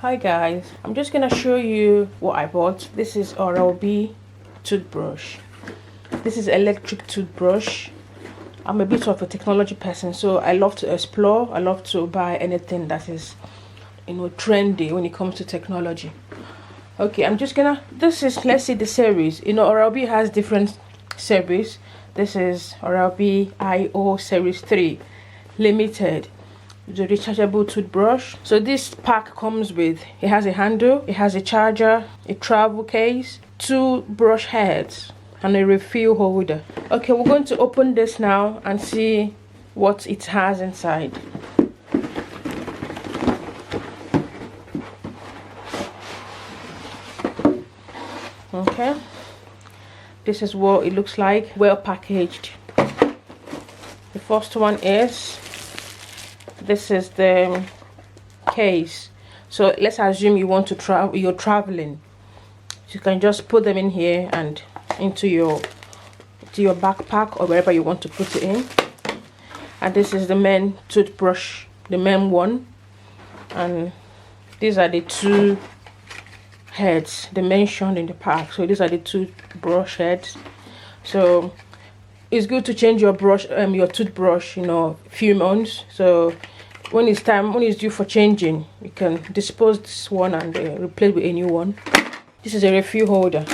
Hi guys, I'm just gonna show you what I bought. This is Oral-B toothbrush. This is electric toothbrush. I'm a bit of a technology person, so I love to explore. I love to buy anything that is, trendy when it comes to technology. Okay, this is, let's see the series. Oral-B has different series. This is Oral-B IO Series 3 Limited. The rechargeable toothbrush. So this pack comes with, it has a handle, it has a charger, a travel case, 2 brush heads, and a refill holder. Okay, we're going to open this now and see what it has inside. Okay, this is what it looks like, well packaged. The first one is, this is the case. So let's assume you want to travel, you're traveling, you can just put them in here and into your backpack or wherever you want to put it in. And this is the main toothbrush, the main one, and these are the 2 heads they mentioned in the pack. So these are the 2 brush heads. So it's good to change your toothbrush few months. So when it's due for changing, you can dispose this one and replace with a new one. This is a refill holder,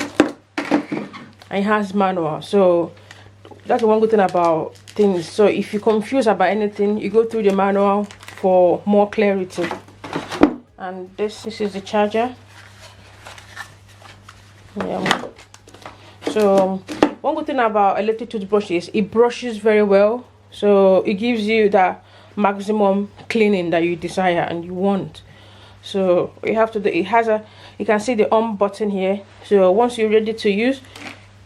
and it has manual. So that's one good thing about things. So if you're confused about anything, you go through the manual for more clarity. And this is the charger. Yeah. So one good thing about electric toothbrush is it brushes very well. So it gives you that maximum cleaning that you desire and you want. So you have to do, you can see the on button here. So once you're ready to use,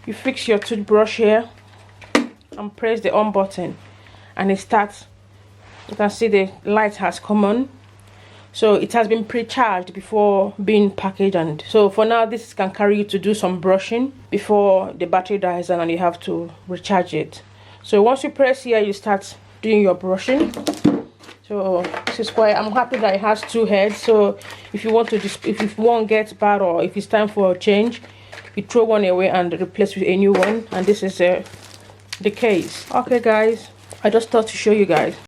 you fix your toothbrush here and press the on button and it starts. You can see the light has come on. So it has been pre-charged before being packaged, and so for now this can carry you to do some brushing before the battery dies down and you have to recharge it. So once you press here, you start doing your brushing. So this is why I'm happy that it has 2 heads. So if you want to if one gets bad or if it's time for a change, you throw one away and replace with a new one. And this is the case. Okay guys, I just thought to show you guys.